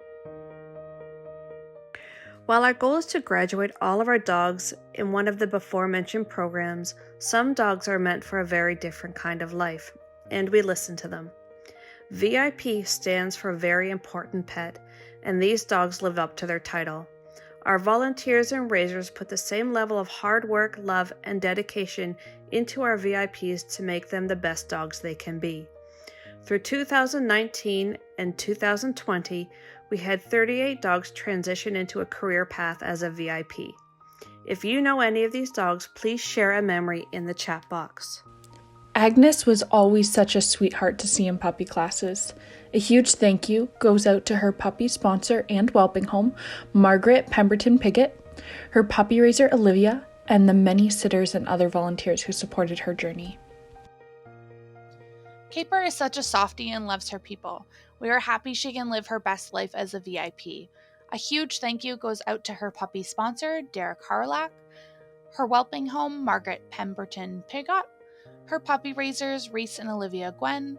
While our goal is to graduate all of our dogs in one of the before mentioned programs, some dogs are meant for a very different kind of life, and we listen to them. VIP stands for Very Important Pet, and these dogs live up to their title. Our volunteers and raisers put the same level of hard work, love, and dedication into our VIPs to make them the best dogs they can be. Through 2019 and 2020, we had 38 dogs transition into a career path as a VIP. If you know any of these dogs, please share a memory in the chat box. Agnes was always such a sweetheart to see in puppy classes. A huge thank you goes out to her puppy sponsor and whelping home, Margaret Pemberton Piggott, her puppy raiser Olivia, and the many sitters and other volunteers who supported her journey. Caper is such a softie and loves her people. We are happy she can live her best life as a VIP. A huge thank you goes out to her puppy sponsor, Derek Harlack, her whelping home, Margaret Pemberton Piggott, her puppy raisers, Reese and Olivia Gwen,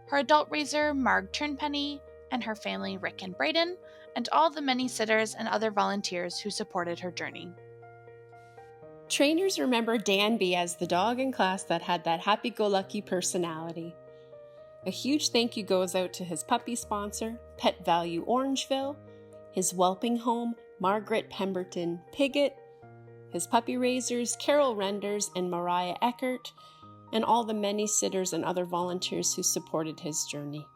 her adult raiser, Marg Turnpenny, and her family, Rick and Braden, and all the many sitters and other volunteers who supported her journey. Trainers remember Danby as the dog in class that had that happy-go-lucky personality. A huge thank you goes out to his puppy sponsor, Pet Value Orangeville, his whelping home, Margaret Pemberton Piggott, his puppy raisers, Carol Renders and Mariah Eckert, and all the many sitters and other volunteers who supported his journey.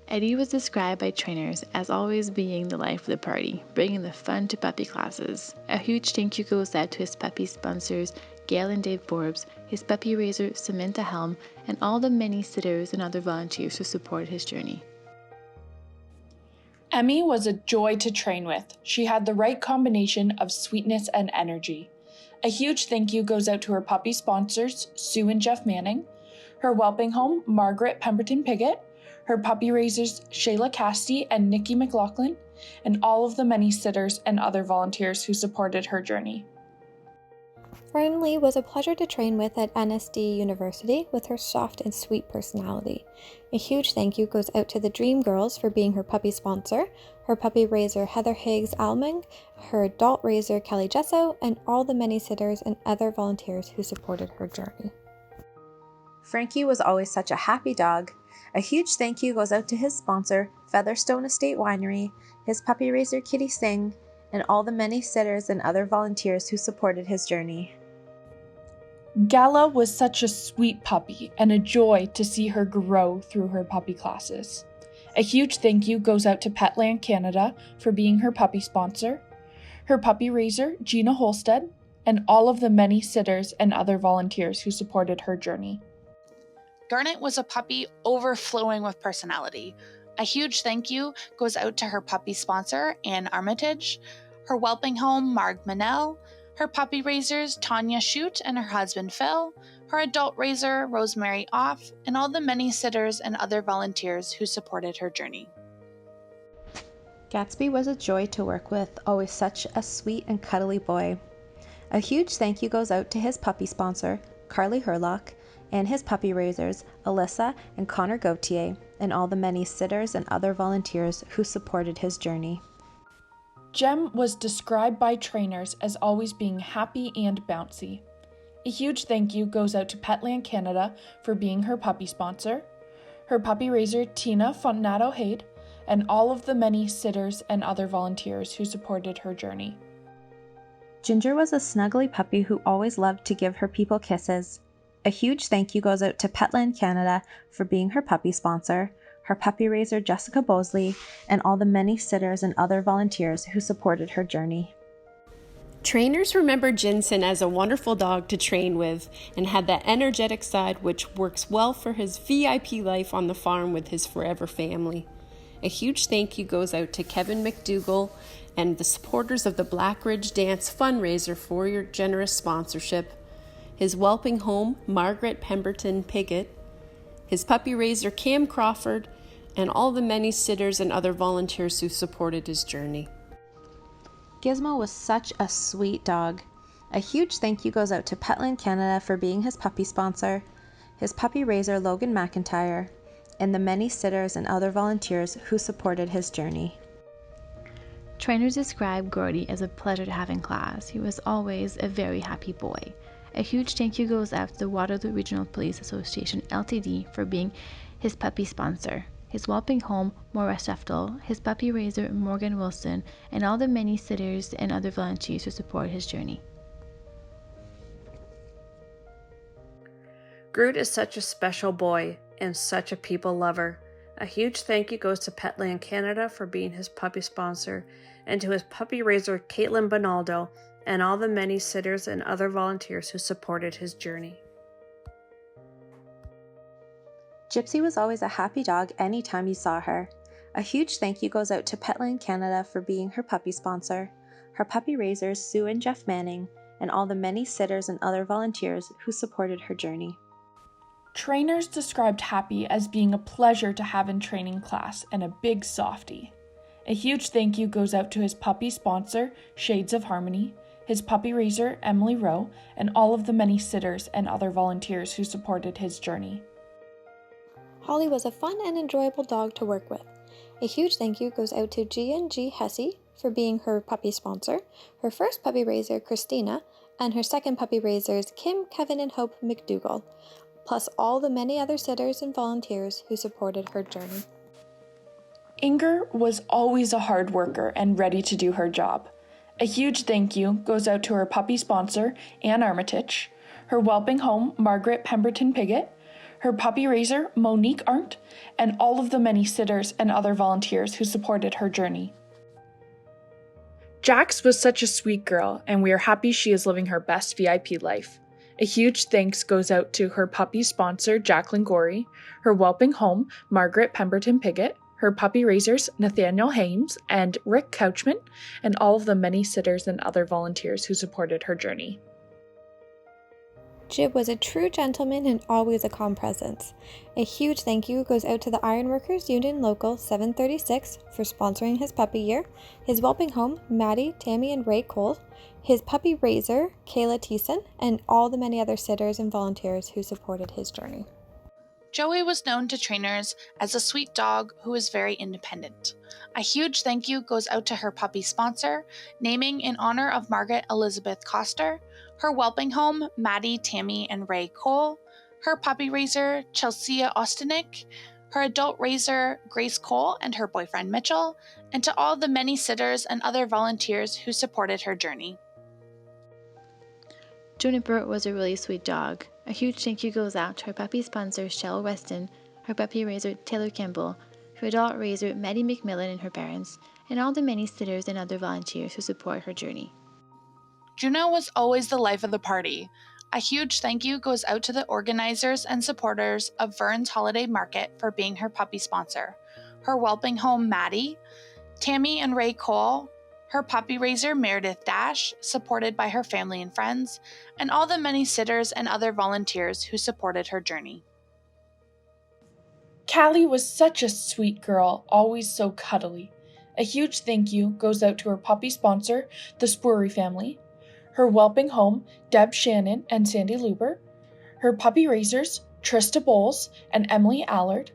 Eddie was described by trainers as always being the life of the party, bringing the fun to puppy classes. A huge thank you goes out to his puppy sponsors, Gail and Dave Forbes, his puppy raiser, Samantha Helm, and all the many sitters and other volunteers who supported his journey. Emmy was a joy to train with. She had the right combination of sweetness and energy. A huge thank you goes out to her puppy sponsors, Sue and Jeff Manning, her whelping home, Margaret Pemberton Piggott, her puppy raisers, Shayla Casti and Nikki McLaughlin, and all of the many sitters and other volunteers who supported her journey. Fernley was a pleasure to train with at NSD University with her soft and sweet personality. A huge thank you goes out to the Dream Girls for being her puppy sponsor, her puppy raiser Heather Higgs Alming, her adult raiser Kelly Jesso, and all the many sitters and other volunteers who supported her journey. Frankie was always such a happy dog. A huge thank you goes out to his sponsor, Featherstone Estate Winery, his puppy raiser Kitty Singh, and all the many sitters and other volunteers who supported his journey. Gala was such a sweet puppy and a joy to see her grow through her puppy classes. A huge thank you goes out to Petland Canada for being her puppy sponsor, her puppy raiser, Gina Holstead, and all of the many sitters and other volunteers who supported her journey. Garnet was a puppy overflowing with personality. A huge thank you goes out to her puppy sponsor, Anne Armitage, her whelping home, Marg Manel, her puppy raisers, Tanya Shute and her husband Phil, her adult raiser, Rosemary Off, and all the many sitters and other volunteers who supported her journey. Gatsby was a joy to work with, always such a sweet and cuddly boy. A huge thank you goes out to his puppy sponsor, Carly Herlock, and his puppy raisers, Alyssa and Connor Gauthier, and all the many sitters and other volunteers who supported his journey. Jem was described by trainers as always being happy and bouncy. A huge thank you goes out to Petland Canada for being her puppy sponsor, her puppy raiser Tina Fontenato-Hade, and all of the many sitters and other volunteers who supported her journey. Ginger was a snuggly puppy who always loved to give her people kisses. A huge thank you goes out to Petland Canada for being her puppy sponsor, her puppy raiser Jessica Bosley, and all the many sitters and other volunteers who supported her journey. Trainers remember Jensen as a wonderful dog to train with and had that energetic side which works well for his VIP life on the farm with his forever family. A huge thank you goes out to Kevin McDougall and the supporters of the Black Ridge Dance fundraiser for your generous sponsorship, his whelping home, Margaret Pemberton Piggott, his puppy raiser, Cam Crawford, and all the many sitters and other volunteers who supported his journey. Gizmo was such a sweet dog. A huge thank you goes out to Petland Canada for being his puppy sponsor, his puppy raiser Logan McIntyre, and the many sitters and other volunteers who supported his journey. Trainers describe Gordy as a pleasure to have in class. He was always a very happy boy. A huge thank you goes out to the Waterloo Regional Police Association Ltd. For being his puppy sponsor, his whelping home, Maura Sheftel, his puppy raiser, Morgan Wilson, and all the many sitters and other volunteers who support his journey. Groot is such a special boy and such a people lover. A huge thank you goes to Petland Canada for being his puppy sponsor, and to his puppy raiser, Caitlin Bonaldo, and all the many sitters and other volunteers who supported his journey. Gypsy was always a happy dog anytime you saw her. A huge thank you goes out to Petland Canada for being her puppy sponsor, her puppy raisers Sue and Jeff Manning, and all the many sitters and other volunteers who supported her journey. Trainers described Happy as being a pleasure to have in training class and a big softie. A huge thank you goes out to his puppy sponsor, Shades of Harmony, his puppy raiser, Emily Rowe, and all of the many sitters and other volunteers who supported his journey. Holly was a fun and enjoyable dog to work with. A huge thank you goes out to G&G Hesse for being her puppy sponsor, her first puppy raiser, Christina, and her second puppy raisers, Kim, Kevin, and Hope McDougall, plus all the many other sitters and volunteers who supported her journey. Inger was always a hard worker and ready to do her job. A huge thank you goes out to her puppy sponsor, Anne Armitage, her whelping home, Margaret Pemberton Piggott, her puppy raiser, Monique Arndt, and all of the many sitters and other volunteers who supported her journey. Jax was such a sweet girl, and we are happy she is living her best VIP life. A huge thanks goes out to her puppy sponsor, Jacqueline Gorey, her whelping home, Margaret Pemberton Piggott, her puppy raisers, Nathaniel Hames and Rick Couchman, and all of the many sitters and other volunteers who supported her journey. Jib was a true gentleman and always a calm presence. A huge thank you goes out to the Ironworkers Union Local 736 for sponsoring his puppy year, his whelping home, Maddie, Tammy, and Ray Cole, his puppy raiser, Kayla Thiessen, and all the many other sitters and volunteers who supported his journey. Joey was known to trainers as a sweet dog who was very independent. A huge thank you goes out to her puppy sponsor, naming in honor of Margaret Elizabeth Coster, her whelping home, Maddie, Tammy, and Ray Cole, her puppy raiser, Chelsea Ostanik, her adult raiser, Grace Cole, and her boyfriend Mitchell, and to all the many sitters and other volunteers who supported her journey. Juniper was a really sweet dog. A huge thank you goes out to her puppy sponsor, Shell Weston, her puppy raiser, Taylor Kimball, her adult raiser, Maddie McMillan and her parents, and all the many sitters and other volunteers who support her journey. Juno was always the life of the party. A huge thank you goes out to the organizers and supporters of Vern's Holiday Market for being her puppy sponsor, her whelping home, Maddie, Tammy and Ray Cole, her puppy raiser, Meredith Dash, supported by her family and friends, and all the many sitters and other volunteers who supported her journey. Callie was such a sweet girl, always so cuddly. A huge thank you goes out to her puppy sponsor, the Spoory family, her whelping home, Deb Shannon and Sandy Luber, her puppy raisers, Trista Bowles and Emily Allard,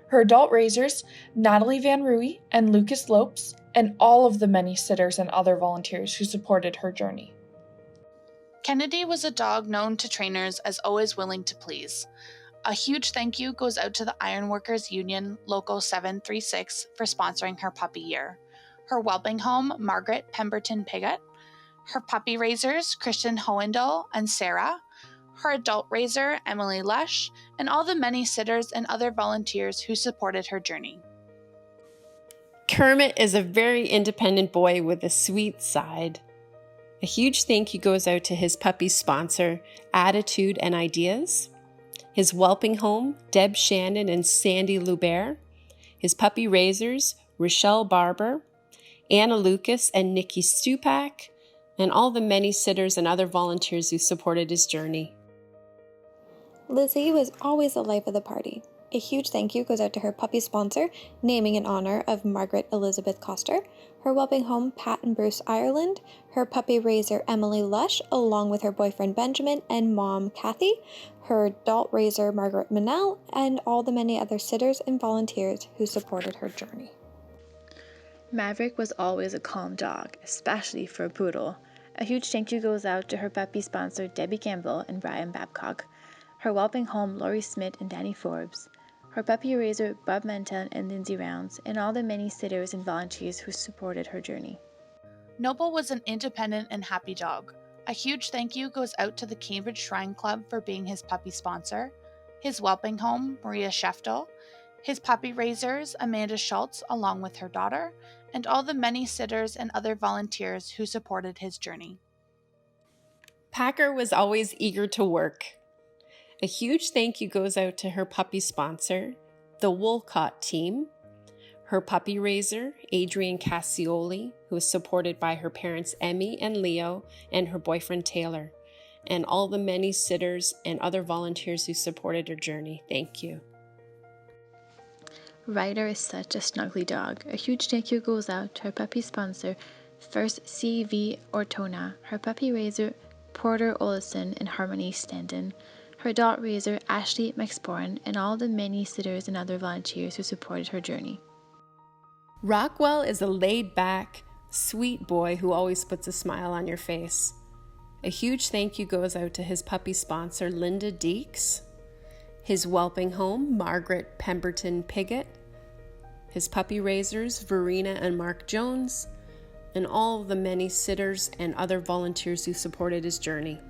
her adult raisers, Natalie Van Ruy and Lucas Lopes, and all of the many sitters and other volunteers who supported her journey. Kennedy was a dog known to trainers as always willing to please. A huge thank you goes out to the Ironworkers Union Local 736 for sponsoring her puppy year, her whelping home, Margaret Pemberton Pigott, her puppy raisers, Kristen Hohendahl and Sarah, her adult raiser, Emily Lush, and all the many sitters and other volunteers who supported her journey. Kermit is a very independent boy with a sweet side. A huge thank you goes out to his puppy sponsor, Attitude and Ideas, his whelping home, Deb Shannon and Sandy Lubert, his puppy raisers, Rochelle Barber, Anna Lucas and Nikki Stupak, and all the many sitters and other volunteers who supported his journey. Lizzie was always the life of the party. A huge thank you goes out to her puppy sponsor, naming in honor of Margaret Elizabeth Coster, her whelping home, Pat and Bruce Ireland, her puppy raiser, Emily Lush, along with her boyfriend Benjamin and mom, Kathy, her adult raiser, Margaret Manel, and all the many other sitters and volunteers who supported her journey. Maverick was always a calm dog, especially for a poodle. A huge thank you goes out to her puppy sponsor, Debbie Campbell and Brian Babcock, her whelping home, Laurie Smith and Danny Forbes, her puppy raiser, Bob Menton and Lindsay Rounds, and all the many sitters and volunteers who supported her journey. Noble was an independent and happy dog. A huge thank you goes out to the Cambridge Shrine Club for being his puppy sponsor, his whelping home, Maria Scheftel, his puppy raisers, Amanda Schultz, along with her daughter, and all the many sitters and other volunteers who supported his journey. Packer was always eager to work. A huge thank you goes out to her puppy sponsor, the Wolcott team, her puppy raiser, Adrian Cassioli, who is supported by her parents Emmy and Leo and her boyfriend Taylor, and all the many sitters and other volunteers who supported her journey. Thank you. Ryder is such a snuggly dog. A huge thank you goes out to her puppy sponsor, First C.V. Ortona, her puppy raiser, Porter Olison and Harmony Standen, her adult raiser, Ashley McSporn, and all the many sitters and other volunteers who supported her journey. Rockwell is a laid-back, sweet boy who always puts a smile on your face. A huge thank you goes out to his puppy sponsor, Linda Deeks, his whelping home, Margaret Pemberton Pigott, his puppy raisers, Verena and Mark Jones, and all the many sitters and other volunteers who supported his journey.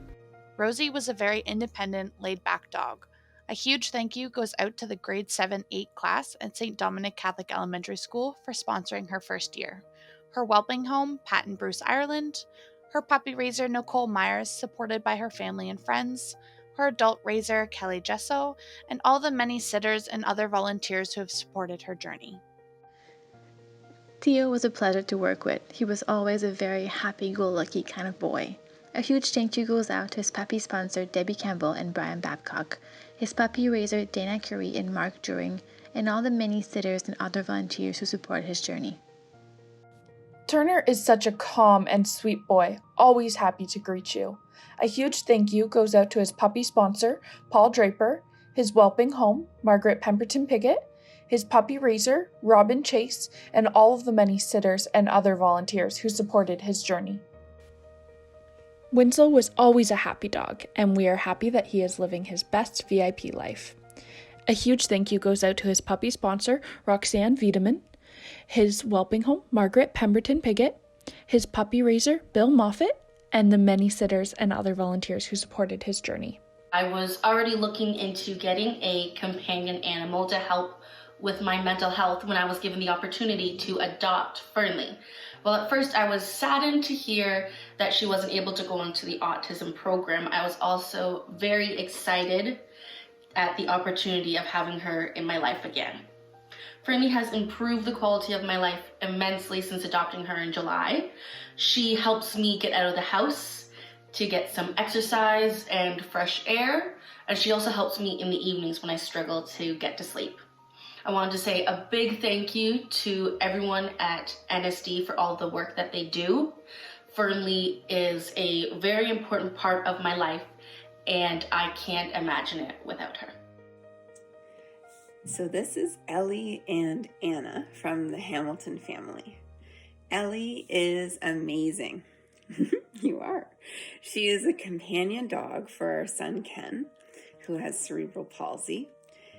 Rosie was a very independent, laid-back dog. A huge thank you goes out to the grade 7-8 class at St. Dominic Catholic Elementary School for sponsoring her first year, her whelping home, Pat and Bruce Ireland, her puppy raiser, Nicole Myers, supported by her family and friends, her adult raiser, Kelly Gesso, and all the many sitters and other volunteers who have supported her journey. Theo was a pleasure to work with. He was always a very happy-go-lucky kind of boy. A huge thank you goes out to his puppy sponsor, Debbie Campbell and Brian Babcock, his puppy raiser, Dana Curry and Mark During, and all the many sitters and other volunteers who support his journey. Turner is such a calm and sweet boy, always happy to greet you. A huge thank you goes out to his puppy sponsor, Paul Draper, his whelping home, Margaret Pemberton Pigott, his puppy raiser, Robin Chase, and all of the many sitters and other volunteers who supported his journey. Winslow was always a happy dog, and we are happy that he is living his best VIP life. A huge thank you goes out to his puppy sponsor, Roxanne Wiedemann, his whelping home, Margaret Pemberton Piggott, his puppy raiser, Bill Moffat, and the many sitters and other volunteers who supported his journey. I was already looking into getting a companion animal to help with my mental health when I was given the opportunity to adopt Fernley. Well, at first I was saddened to hear that she wasn't able to go into the autism program. I was also very excited at the opportunity of having her in my life again. Fernley has improved the quality of my life immensely since adopting her in July. She helps me get out of the house to get some exercise and fresh air, and she also helps me in the evenings when I struggle to get to sleep. I wanted to say a big thank you to everyone at NSD for all the work that they do. Fernley is a very important part of my life, and I can't imagine it without her. So this is Ellie and Anna from the Hamilton family. Ellie is amazing. You are. She is a companion dog for our son Ken, who has cerebral palsy.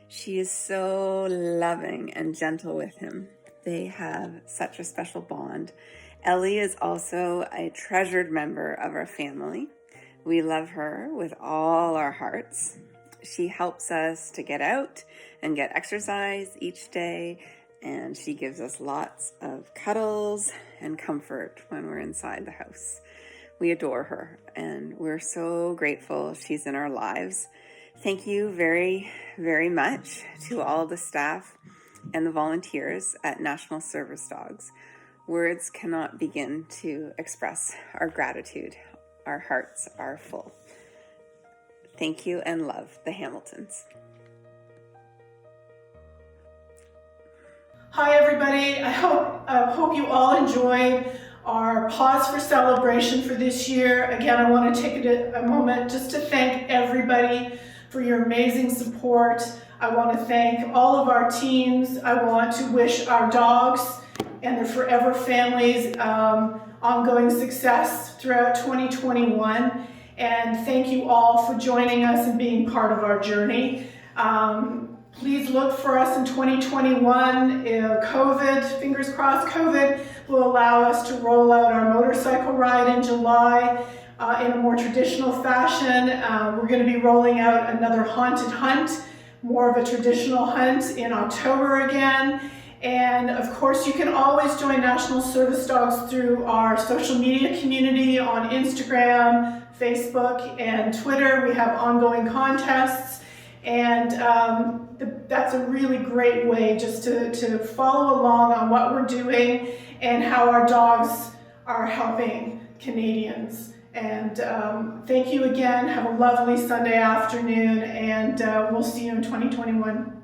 She is so loving and gentle with him. They have such a special bond. Ellie is also a treasured member of our family. We love her with all our hearts. She helps us to get out and get exercise each day, and she gives us lots of cuddles and comfort when we're inside the house. We adore her, and we're so grateful she's in our lives. Thank you very, very much to all the staff and the volunteers at National Service Dogs. Words cannot begin to express our gratitude. Our hearts are full. Thank you and love, the Hamiltons. Hi everybody, I hope you all enjoyed our Paws for celebration for this year. Again, I want to take a moment just to thank everybody for your amazing support. I want to thank all of our teams. I want to wish our dogs and their forever families ongoing success throughout 2021. And thank you all for joining us and being part of our journey. Please look for us in 2021. COVID, fingers crossed, COVID will allow us to roll out our motorcycle ride in July in a more traditional fashion. We're going to be rolling out another haunted hunt, more of a traditional hunt in October again. And of course, you can always join National Service Dogs through our social media community on Instagram, Facebook, and Twitter. We have ongoing contests, and that's a really great way just to follow along on what we're doing and how our dogs are helping Canadians. And thank you again. Have a lovely Sunday afternoon, and we'll see you in 2021.